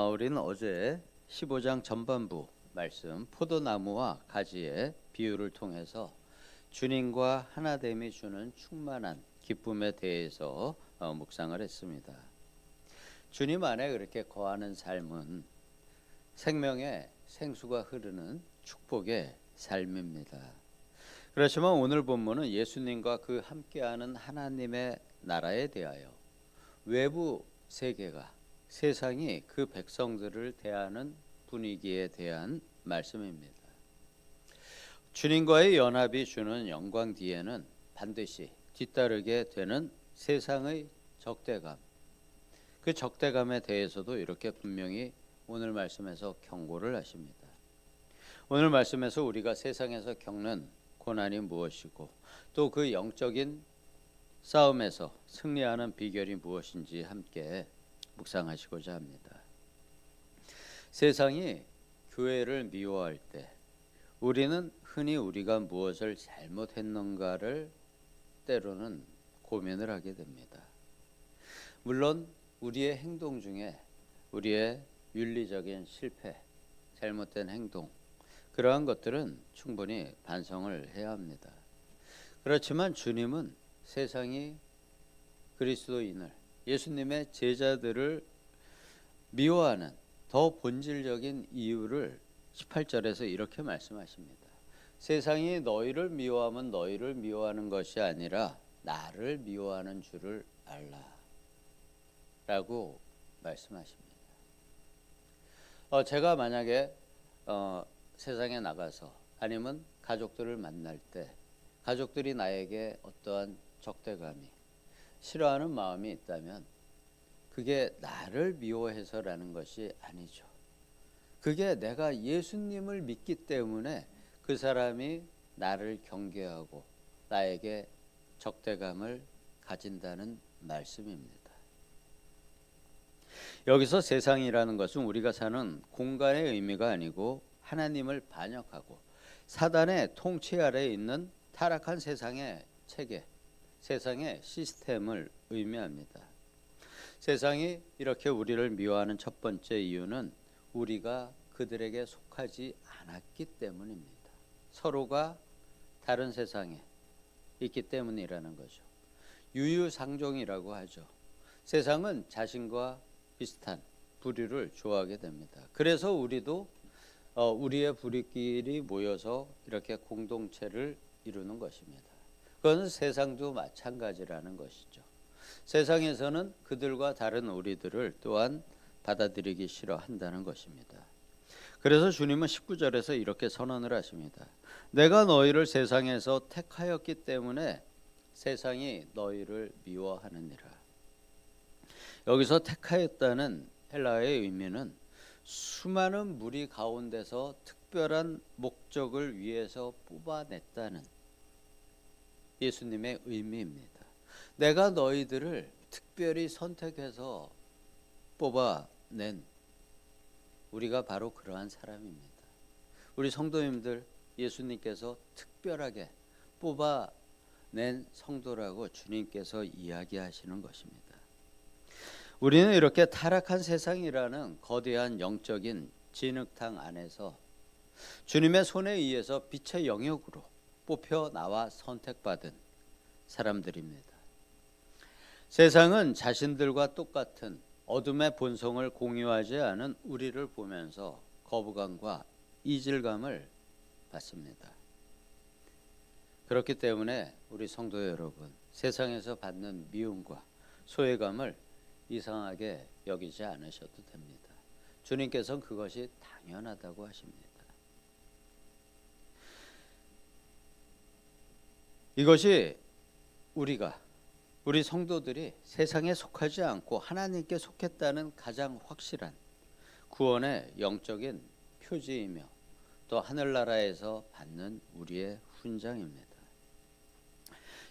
우리는 어제 15장 전반부 말씀 포도나무와 가지의 비유를 통해서 주님과 하나됨이 주는 충만한 기쁨에 대해서 묵상을 했습니다. 주님 안에 그렇게 거하는 삶은 생명의 생수가 흐르는 축복의 삶입니다. 그렇지만 오늘 본문은 예수님과 그 함께하는 하나님의 나라에 대하여 외부 세계가 세상이 그 백성들을 대하는 분위기에 대한 말씀입니다. 주님과의 연합이 주는 영광 뒤에는 반드시 뒤따르게 되는 세상의 적대감, 그 적대감에 대해서도 이렇게 분명히 오늘 말씀에서 경고를 하십니다. 오늘 말씀에서 우리가 세상에서 겪는 고난이 무엇이고 또 그 영적인 싸움에서 승리하는 비결이 무엇인지 함께 묵상하시고자 합니다. 세상이 교회를 미워할 때 우리는 흔히 우리가 무엇을 잘못했는가를 때로는 고민을 하게 됩니다. 물론 우리의 행동 중에 우리의 윤리적인 실패, 잘못된 행동, 그러한 것들은 충분히 반성을 해야 합니다. 그렇지만 주님은 세상이 그리스도인을, 예수님의 제자들을 미워하는 더 본질적인 이유를 18절에서 이렇게 말씀하십니다. 세상이 너희를 미워하면 너희를 미워하는 것이 아니라 나를 미워하는 줄을 알라 라고 말씀하십니다. 제가 만약에 세상에 나가서 아니면 가족들을 만날 때 가족들이 나에게 어떠한 적대감이 싫어하는 마음이 있다면 그게 나를 미워해서라는 것이 아니죠. 그게 내가 예수님을 믿기 때문에 그 사람이 나를 경계하고 나에게 적대감을 가진다는 말씀입니다. 여기서 세상이라는 것은 우리가 사는 공간의 의미가 아니고 하나님을 반역하고 사단의 통치 아래에 있는 타락한 세상의 체계, 세상의 시스템을 의미합니다. 세상이 이렇게 우리를 미워하는 첫 번째 이유는 우리가 그들에게 속하지 않았기 때문입니다. 서로가 다른 세상에 있기 때문이라는 거죠. 유유상종이라고 하죠. 세상은 자신과 비슷한 부류를 좋아하게 됩니다. 그래서 우리도 우리의 부류끼리 모여서 이렇게 공동체를 이루는 것입니다. 그건 세상도 마찬가지라는 것이죠. 세상에서는 그들과 다른 우리들을 또한 받아들이기 싫어한다는 것입니다. 그래서 주님은 19절에서 이렇게 선언을 하십니다. 내가 너희를 세상에서 택하였기 때문에 세상이 너희를 미워하느니라. 여기서 택하였다는 헬라어의 의미는 수많은 무리 가운데서 특별한 목적을 위해서 뽑아냈다는 예수님의 의미입니다. 내가 너희들을 특별히 선택해서 뽑아낸 우리가 바로 그러한 사람입니다. 우리 성도님들 예수님께서 특별하게 뽑아낸 성도라고 주님께서 이야기하시는 것입니다. 우리는 이렇게 타락한 세상이라는 거대한 영적인 진흙탕 안에서 주님의 손에 의해서 빛의 영역으로 뽑혀 나와 선택받은 사람들입니다. 세상은 자신들과 똑같은 어둠의 본성을 공유하지 않은 우리를 보면서 거부감과 이질감을 받습니다. 그렇기 때문에 우리 성도 여러분, 세상에서 받는 미움과 소외감을 이상하게 여기지 않으셔도 됩니다. 주님께서는 그것이 당연하다고 하십니다. 이것이 우리 성도들이 세상에 속하지 않고 하나님께 속했다는 가장 확실한 구원의 영적인 표지이며 또 하늘나라에서 받는 우리의 훈장입니다.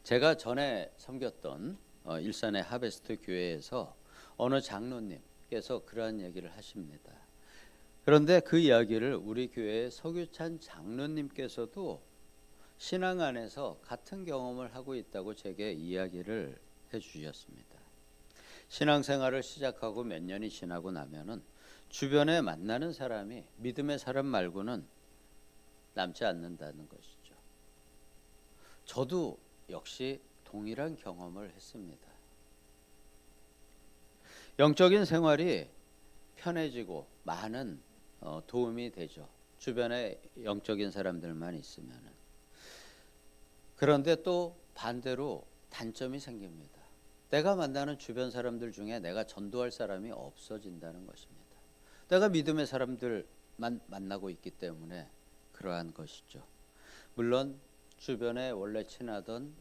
제가 전에 섬겼던 일산의 하베스트 교회에서 어느 장로님께서 그러한 얘기를 하십니다. 그런데 그 이야기를 우리 교회의 서규찬 장로님께서도 신앙 안에서 같은 경험을 하고 있다고 제게 이야기를 해주셨습니다. 신앙생활을 시작하고 몇 년이 지나고 나면은 주변에 만나는 사람이 믿음의 사람 말고는 남지 않는다는 것이죠. 저도 역시 동일한 경험을 했습니다. 영적인 생활이 편해지고 많은 도움이 되죠. 주변에 영적인 사람들만 있으면은. 그런데 또 반대로 단점이 생깁니다. 내가 만나는 주변 사람들 중에 내가 전도할 사람이 없어진다는 것입니다. 내가 믿음의 사람들만 만나고 있기 때문에 그러한 것이죠. 물론 주변에 원래 친하던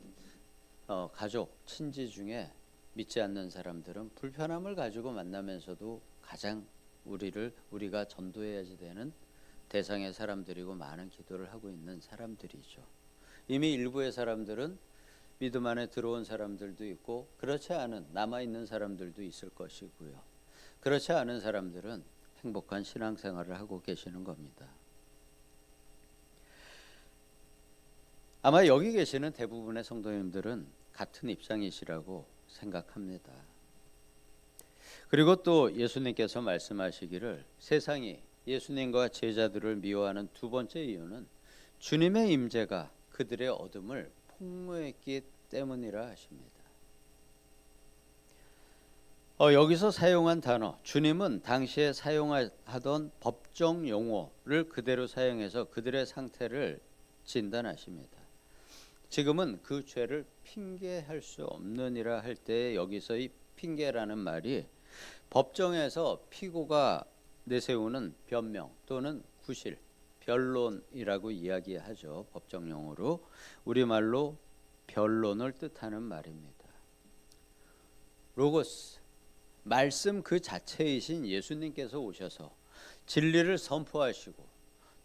가족, 친지 중에 믿지 않는 사람들은 불편함을 가지고 만나면서도 가장 우리가 전도해야지 되는 대상의 사람들이고 많은 기도를 하고 있는 사람들이죠. 이미 일부의 사람들은 믿음 안에 들어온 사람들도 있고 그렇지 않은 남아있는 사람들도 있을 것이고요. 그렇지 않은 사람들은 행복한 신앙생활을 하고 계시는 겁니다. 아마 여기 계시는 대부분의 성도님들은 같은 입장이시라고 생각합니다. 그리고 또 예수님께서 말씀하시기를 세상이 예수님과 제자들을 미워하는 두 번째 이유는 주님의 임재가 그들의 어둠을 폭로했기 때문이라 하십니다. 여기서 사용한 단어 주님은 당시에 사용하던 법정 용어를 그대로 사용해서 그들의 상태를 진단하십니다. 지금은 그 죄를 핑계할 수 없느니라 할 때 여기서 이 핑계라는 말이 법정에서 피고가 내세우는 변명 또는 구실, 변론이라고 이야기하죠. 법정 용어로 우리말로 변론을 뜻하는 말입니다. 로고스, 말씀 그 자체이신 예수님께서 오셔서 진리를 선포하시고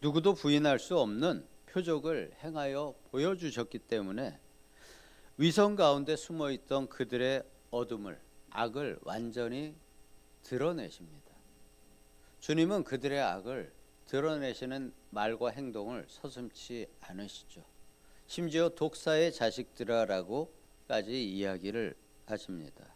누구도 부인할 수 없는 표적을 행하여 보여주셨기 때문에 위선 가운데 숨어있던 그들의 어둠을, 악을 완전히 드러내십니다. 주님은 그들의 악을 드러내시는 말과 행동을 서슴지 않으시죠. 심지어 독사의 자식들아라고까지 이야기를 하십니다.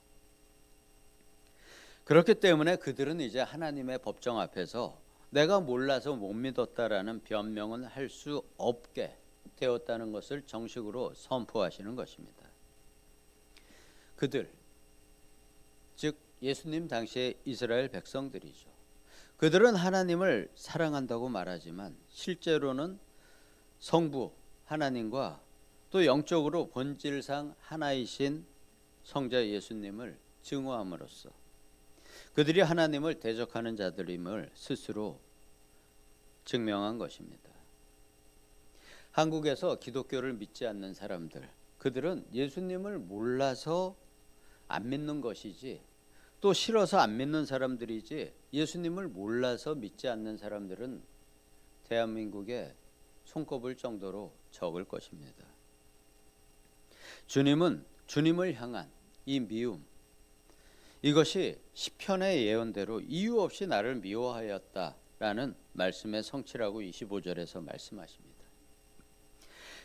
그렇기 때문에 그들은 이제 하나님의 법정 앞에서 내가 몰라서 못 믿었다라는 변명은 할 수 없게 되었다는 것을 정식으로 선포하시는 것입니다. 그들, 즉 예수님 당시의 이스라엘 백성들이죠. 그들은 하나님을 사랑한다고 말하지만 실제로는 성부 하나님과 또 영적으로 본질상 하나이신 성자 예수님을 증오함으로써 그들이 하나님을 대적하는 자들임을 스스로 증명한 것입니다. 한국에서 기독교를 믿지 않는 사람들, 그들은 예수님을 몰라서 안 믿는 것이지 또 싫어서 안 믿는 사람들이지 예수님을 몰라서 믿지 않는 사람들은 대한민국에 손꼽을 정도로 적을 것입니다. 주님은 주님을 향한 이 미움, 이것이 시편의 예언대로 이유 없이 나를 미워하였다라는 말씀의 성취라고 25절에서 말씀하십니다.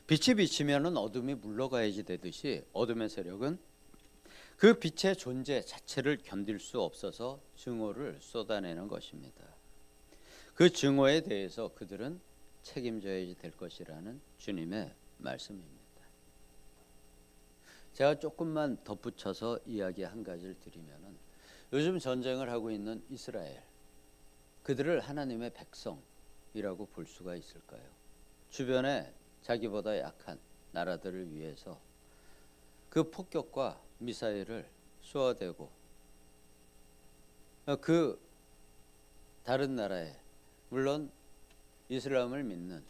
빛이 비치면은 어둠이 물러가야지 되듯이 어둠의 세력은 그 빛의 존재 자체를 견딜 수 없어서 증오를 쏟아내는 것입니다. 그 증오에 대해서 그들은 책임져야지 될 것이라는 주님의 말씀입니다. 제가 조금만 덧붙여서 이야기 한 가지를 드리면은 요즘 전쟁을 하고 있는 이스라엘, 그들을 하나님의 백성이라고 볼 수가 있을까요? 주변에 자기보다 약한 나라들을 위해서 그 폭격과 미사일을 쏘아대고 그 다른 나라에 물론 이슬람을 믿는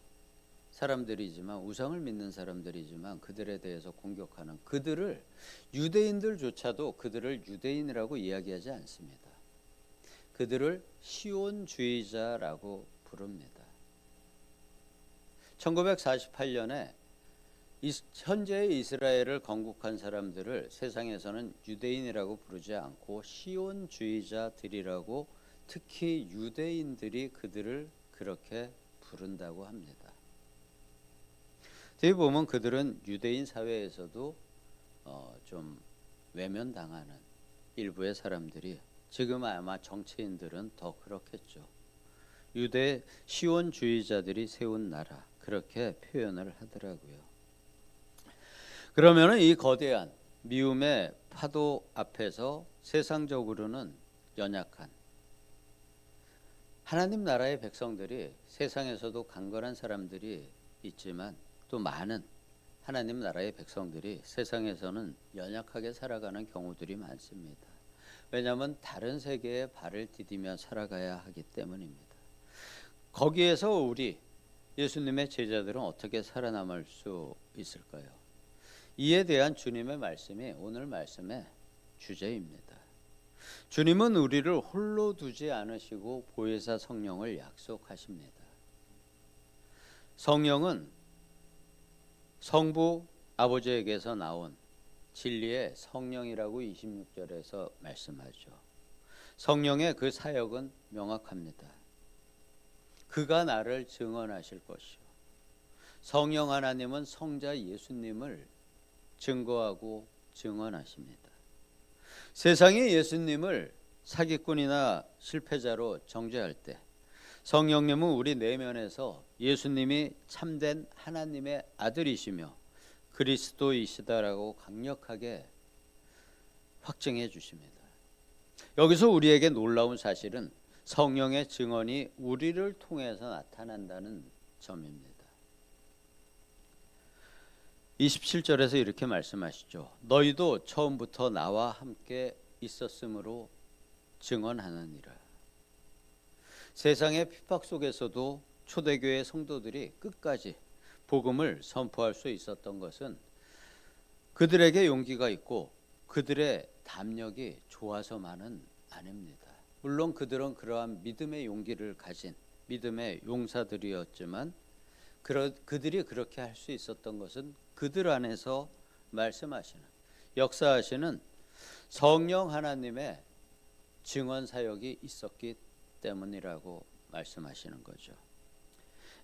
사람들이지만 우상을 믿는 사람들이지만 그들에 대해서 공격하는 그들을 유대인들조차도 그들을 유대인이라고 이야기하지 않습니다. 그들을 시온주의자라고 부릅니다. 1948년에 현재의 이스라엘을 건국한 사람들을 세상에서는 유대인이라고 부르지 않고 시온주의자들이라고 특히 유대인들이 그들을 그렇게 부른다고 합니다. 뒤에 보면 그들은 유대인 사회에서도 좀 외면당하는 일부의 사람들이 지금 아마 정치인들은 더 그렇겠죠. 유대 시온주의자들이 세운 나라 그렇게 표현을 하더라고요. 그러면은 이 거대한 미움의 파도 앞에서 세상적으로는 연약한 하나님 나라의 백성들이 세상에서도 강건한 사람들이 있지만 또 많은 하나님 나라의 백성들이 세상에서는 연약하게 살아가는 경우들이 많습니다. 왜냐하면 다른 세계에 발을 디디며 살아가야 하기 때문입니다. 거기에서 우리 예수님의 제자들은 어떻게 살아남을 수 있을까요? 이에 대한 주님의 말씀이 오늘 말씀의 주제입니다. 주님은 우리를 홀로 두지 않으시고 보혜사 성령을 약속하십니다. 성령은 성부 아버지에게서 나온 진리의 성령이라고 26절에서 말씀하죠. 성령의 그 사역은 명확합니다. 그가 나를 증언하실 것이요. 성령 하나님은 성자 예수님을 증거하고 증언하십니다. 세상이 예수님을 사기꾼이나 실패자로 정죄할 때 성령님은 우리 내면에서 예수님이 참된 하나님의 아들이시며 그리스도이시다라고 강력하게 확증해 주십니다. 여기서 우리에게 놀라운 사실은 성령의 증언이 우리를 통해서 나타난다는 점입니다. 27절에서 이렇게 말씀하시죠. 너희도 처음부터 나와 함께 있었으므로 증언하느니라. 세상의 핍박 속에서도 초대교회 성도들이 끝까지 복음을 선포할 수 있었던 것은 그들에게 용기가 있고 그들의 담력이 좋아서만은 아닙니다. 물론 그들은 그러한 믿음의 용기를 가진 믿음의 용사들이었지만 그들이 그렇게 할 수 있었던 것은 그들 안에서 말씀하시는 역사하시는 성령 하나님의 증언 사역이 있었기 때문이라고 말씀하시는 거죠.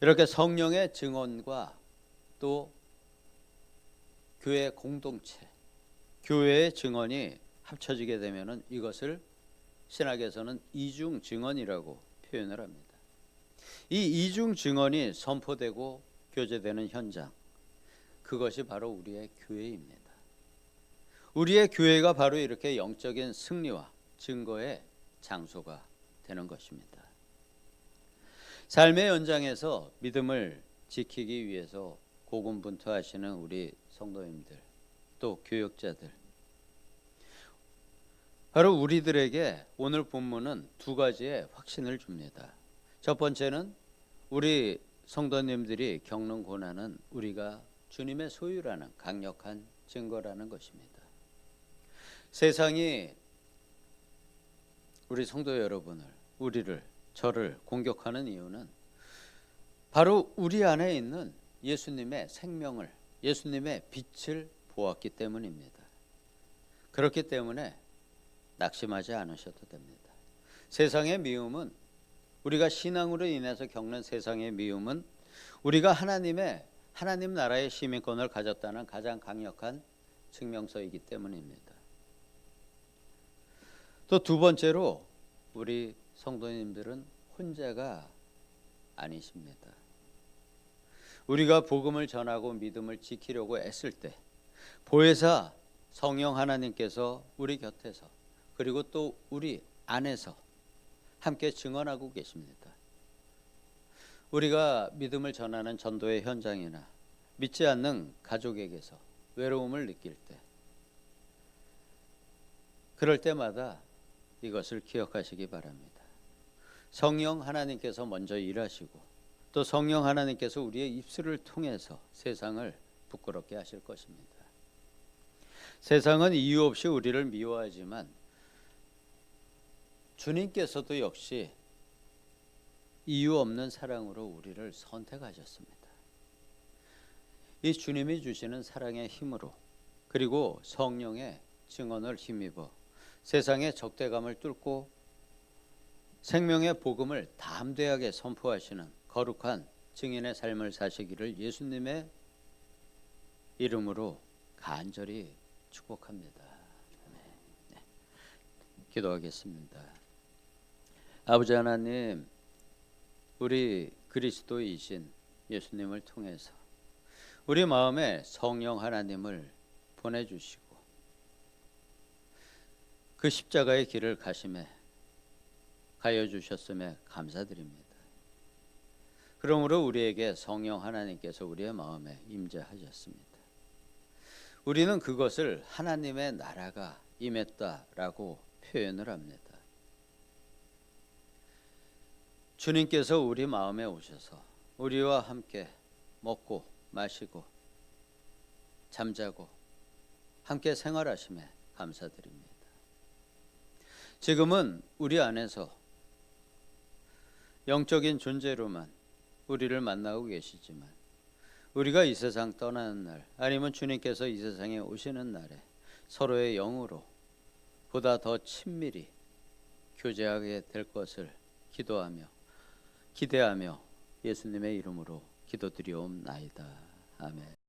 이렇게 성령의 증언과 또 교회 공동체, 교회의 증언이 합쳐지게 되면은 이것을 신학에서는 이중 증언이라고 표현을 합니다. 이 이중 증언이 선포되고 교제되는 현장, 그것이 바로 우리의 교회입니다. 우리의 교회가 바로 이렇게 영적인 승리와 증거의 장소가 되는 것입니다. 삶의 연장에서 믿음을 지키기 위해서 고군분투하시는 우리 성도님들, 또 교역자들, 바로 우리들에게 오늘 본문은 두 가지의 확신을 줍니다. 첫 번째는 우리 성도님들이 겪는 고난은 우리가 주님의 소유라는 강력한 증거라는 것입니다. 세상이 우리 성도 여러분을, 우리를, 저를 공격하는 이유는 바로 우리 안에 있는 예수님의 생명을, 예수님의 빛을 보았기 때문입니다. 그렇기 때문에 낙심하지 않으셔도 됩니다. 세상의 미움은, 우리가 신앙으로 인해서 겪는 세상의 미움은 우리가 하나님 나라의 시민권을 가졌다는 가장 강력한 증명서이기 때문입니다. 또 두 번째로 우리 성도님들은 혼자가 아니십니다. 우리가 복음을 전하고 믿음을 지키려고 애쓸 때 보혜사 성령 하나님께서 우리 곁에서 그리고 또 우리 안에서 함께 증언하고 계십니다. 우리가 믿음을 전하는 전도의 현장이나 믿지 않는 가족에게서 외로움을 느낄 때, 그럴 때마다 이것을 기억하시기 바랍니다. 성령 하나님께서 먼저 일하시고 또 성령 하나님께서 우리의 입술을 통해서 세상을 부끄럽게 하실 것입니다. 세상은 이유 없이 우리를 미워하지만 주님께서도 역시 이유 없는 사랑으로 우리를 선택하셨습니다. 이 주님이 주시는 사랑의 힘으로 그리고 성령의 증언을 힘입어 세상의 적대감을 뚫고 생명의 복음을 담대하게 선포하시는 거룩한 증인의 삶을 사시기를 예수님의 이름으로 간절히 축복합니다. 기도하겠습니다. 아버지 하나님, 우리 그리스도이신 예수님을 통해서 우리 마음에 성령 하나님을 보내주시고 그 십자가의 길을 가심에 가여 주셨음에 감사드립니다. 그러므로 우리에게 성령 하나님께서 우리의 마음에 임재하셨습니다. 우리는 그것을 하나님의 나라가 임했다라고 표현을 합니다. 주님께서 우리 마음에 오셔서 우리와 함께 먹고 마시고 잠자고 함께 생활하심에 감사드립니다. 지금은 우리 안에서 영적인 존재로만 우리를 만나고 계시지만 우리가 이 세상 떠나는 날, 아니면 주님께서 이 세상에 오시는 날에 서로의 영으로 보다 더 친밀히 교제하게 될 것을 기도하며 기대하며 예수님의 이름으로 기도드리옵나이다. 아멘.